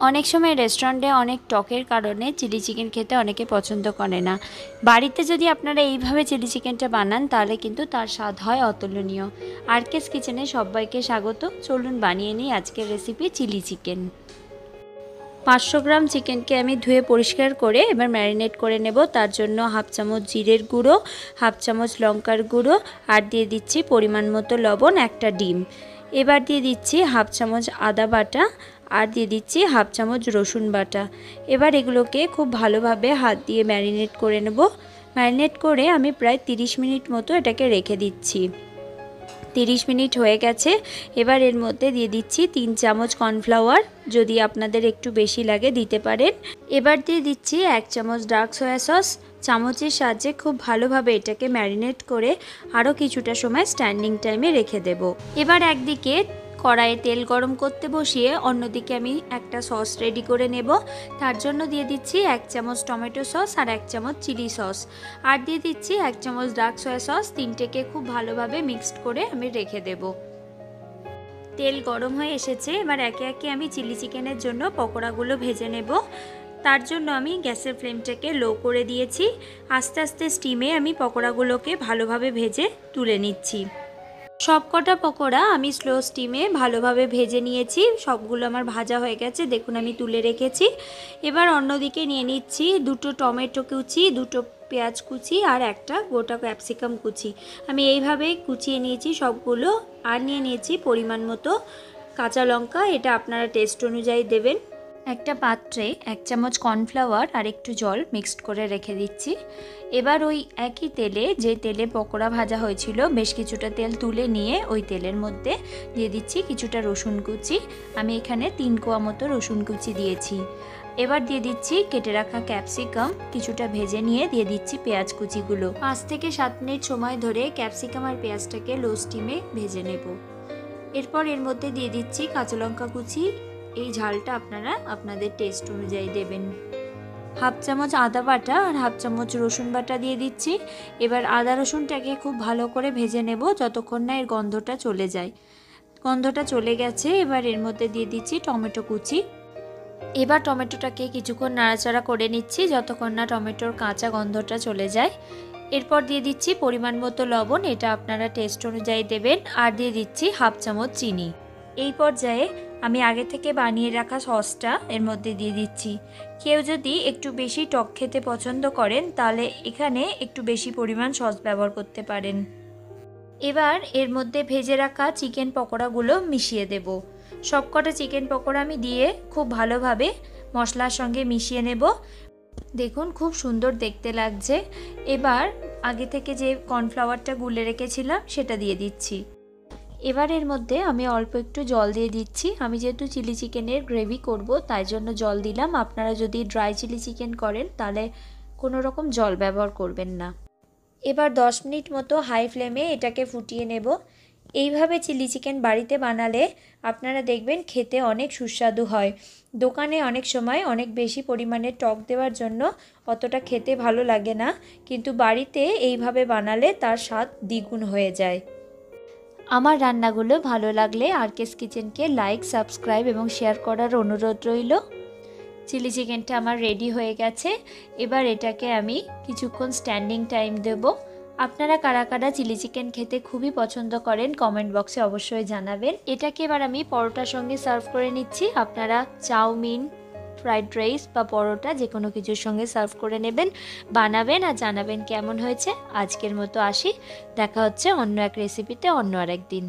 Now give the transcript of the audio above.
অনেক সময় রেস্টুরেন্টে অনেক টকের কারণে চিলি চিকেন খেতে অনেকে পছন্দ করে না। বাড়িতে যদি আপনারা এইভাবে চিলি চিকেনটা বানান তাহলে কিন্তু তার স্বাদ হয় অতুলনীয়। আরকেস কিচেনে সবাইকে স্বাগত। চলুন বানিয়ে নিই আজকের রেসিপি চিলি চিকেন। 500 গ্রাম চিকেনকে আমি ধুয়ে পরিষ্কার করে এবার ম্যারিনেট করে নেব। তার জন্য হাফ চামচ জিরের গুঁড়ো, হাফ চামচ লঙ্কার গুঁড়ো আর দিয়ে দিচ্ছি পরিমাণ মতো লবণ, একটা ডিম। এবার দিয়ে দিচ্ছি হাফ চামচ আদা বাটা আর দিয়ে দিচ্ছি হাফ চামচ রসুন বাটা। এবার এগুলোকে খুব ভালোভাবে হাত দিয়ে ম্যারিনেট করে নেব। ম্যারিনেট করে আমি প্রায় 30 মিনিট মতো এটাকে রেখে দিচ্ছি। 30 মিনিট হয়ে গেছে। এবার এর মধ্যে দিয়ে দিচ্ছি 3 চামচ কর্নফ্লাওয়ার, যদি আপনাদের একটু বেশি লাগে দিতে পারেন। এবার দিয়ে দিচ্ছি 1 চামচ ডার্ক সয়া সস। চামচের সাহায্যে খুব ভালোভাবে এটাকে ম্যারিনেট করে আরও কিছুটা সময় স্ট্যান্ডিং টাইমে রেখে দেব। এবার একদিকে কড়াইয়ে তেল গরম করতে বসিয়ে অন্যদিকে আমি একটা সস রেডি করে নেব। তার জন্য দিয়ে দিচ্ছি 1 চামচ টমেটো সস আর 1 চামচ চিলি সস আর দিয়ে দিচ্ছি 1 চামচ ডার্ক সয়া সস। তিনটেকে খুব ভালোভাবে মিক্সড করে আমি রেখে দেব। তেল গরম হয়ে এসেছে। এবার একে একে আমি চিলি চিকেনের জন্য পকোড়াগুলো ভেজে নেব। তার জন্য আমি গ্যাসের ফ্লেমটাকে লো করে দিয়েছি। আস্তে আস্তে স্টিমে আমি পকোড়াগুলোকে ভালোভাবে ভেজে তুলে নিচ্ছি। সবকটা পকোড়া আমি স্লো স্টিমে ভালোভাবে ভেজে নিয়েছি। সবগুলো আমার ভাজা হয়ে গেছে, দেখুন আমি তুলে রেখেছি। এবার অন্যদিকে নিয়ে নিচ্ছি 2টো টমেটো কুচি, 2টো পেঁয়াজ কুচি আর একটা গোটা ক্যাপসিকাম কুচি। আমি এইভাবে কুচিয়ে নিয়েছি সবগুলো। আর নিয়ে নিয়েছি পরিমাণ মতো কাঁচা লঙ্কা, এটা আপনারা টেস্ট অনুযায়ী দেবেন। একটা পাত্রে 1 চামচ কর্নফ্লাওয়ার আর একটু জল মিক্সড করে রেখে দিচ্ছি। এবার ওই একই তেলে, যে তেলে পকোড়া ভাজা হয়েছিল, বেশ কিছুটা তেল তুলে নিয়ে ওই তেলের মধ্যে দিয়ে দিচ্ছি কিছুটা রসুন কুচি। আমি এখানে 3 কোয়া মতো রসুন কুচি দিয়েছি। এবার দিয়ে দিচ্ছি কেটে রাখা ক্যাপসিকাম, কিছুটা ভেজে নিয়ে দিয়ে দিচ্ছি পেঁয়াজ কুচিগুলো। 5 থেকে 7 মিনিট সময় ধরে ক্যাপসিকাম আর পেঁয়াজটাকে লো স্টিমে ভেজে নেব। এরপর এর মধ্যে দিয়ে দিচ্ছি কাঁচা লঙ্কা কুচি। এই ঝালটা আপনারা আপনাদের টেস্ট অনুযায়ী দেবেন। হাফ চামচ আদা বাটা আর হাফ চামচ রসুন বাটা দিয়ে দিচ্ছি। এবার আদা রসুনটাকে খুব ভালো করে ভেজে নেব যতক্ষণ না এর গন্ধটা চলে যায়। গন্ধটা চলে গেছে। এবার এর মধ্যে দিয়ে দিচ্ছি টমেটো কুচি। এবার টমেটোটাকে কিছুক্ষণ নাড়াচাড়া করে নিচ্ছি যতক্ষণ না টমেটোর কাঁচা গন্ধটা চলে যায়। এরপর দিয়ে দিচ্ছি পরিমাণ মতো লবণ, এটা আপনারা টেস্ট অনুযায়ী দেবেন। আর দিয়ে দিচ্ছি হাফ চামচ চিনি। এই পর্যায়ে আমি আগে থেকে বানিয়ে রাখা সসটা এর মধ্যে দিয়ে দিচ্ছি। কেউ যদি একটু বেশি টক খেতে পছন্দ করেন তাহলে এখানে একটু বেশি পরিমাণ সস ব্যবহার করতে পারেন। এবার এর মধ্যে ভেজে রাখা চিকেন পকোড়াগুলো মিশিয়ে দেব। সবকটা চিকেন পকোড়া আমি দিয়ে খুব ভালোভাবে মশলার সঙ্গে মিশিয়ে নেব। দেখুন খুব সুন্দর দেখতে লাগছে। এবার আগে থেকে যে কর্নফ্লাওয়ারটা গুলে রেখেছিলাম সেটা দিয়ে দিচ্ছি। এবার এর মধ্যে আমি অল্প একটু জল দিয়ে দিচ্ছি। আমি যেহেতু চিলি চিকেনের গ্রেভি করব তাই জন্য জল দিলাম। আপনারা যদি ড্রাই চিলি চিকেন করেন তাহলে কোনো রকম জল ব্যবহার করবেন না। এবার 10 মিনিট মতো হাই ফ্লেমে এটাকে ফুটিয়ে নেব। এইভাবে চিলি চিকেন বাড়িতে বানালে আপনারা দেখবেন খেতে অনেক সুস্বাদু হয়। দোকানে অনেক সময় অনেক বেশি পরিমাণে টক দেওয়ার জন্য অতটা খেতে ভালো লাগে না, কিন্তু বাড়িতে এইভাবে বানালে তার স্বাদ দ্বিগুণ হয়ে যায়। আমার রান্নাগুলো ভালো লাগলে আরকেস কিচেনকে লাইক, সাবস্ক্রাইব এবং শেয়ার করার অনুরোধ রইল। চিলি চিকেনটা আমার রেডি হয়ে গেছে। এবার এটাকে আমি কিছুক্ষণ স্ট্যান্ডিং টাইম দেব। আপনারা কারা কারা চিলি চিকেন খেতে খুবই পছন্দ করেন কমেন্ট বক্সে অবশ্যই জানাবেন। এটাকে এবার আমি পরোটার সঙ্গে সার্ভ করে নিচ্ছি। আপনারা চাউমিন, ফ্রাইড রাইস বা পরোটা যে কোনো কিছুর সঙ্গে সার্ভ করে নেবেন, বানাবেন আর জানাবেন কেমন হয়েছে। আজকের মতো আসি, দেখা হচ্ছে অন্য এক রেসিপিতে অন্য আরেক দিন।